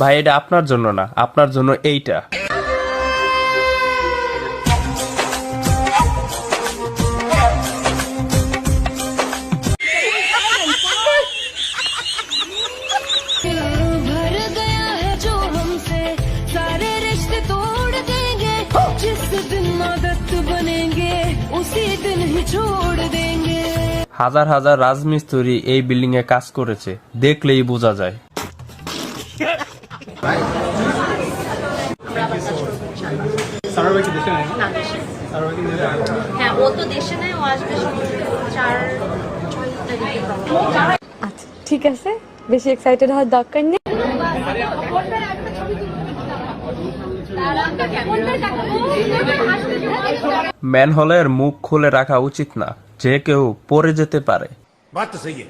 ভাই এটা আপনার জন্য না, আপনার জন্য এইটা। হাজার হাজার রাজমিস্ত্রি এই বিল্ডিং এ কাজ করেছে, দেখলেই বোঝা যায়। আচ্ছা ঠিক আছে, বেশি এক্সাইটেড হওয়ার দরকার নেই। ম্যানহোলের মুখ খুলে রাখা উচিত না, যে কেউ পড়ে যেতে পারে। बात तो सही है।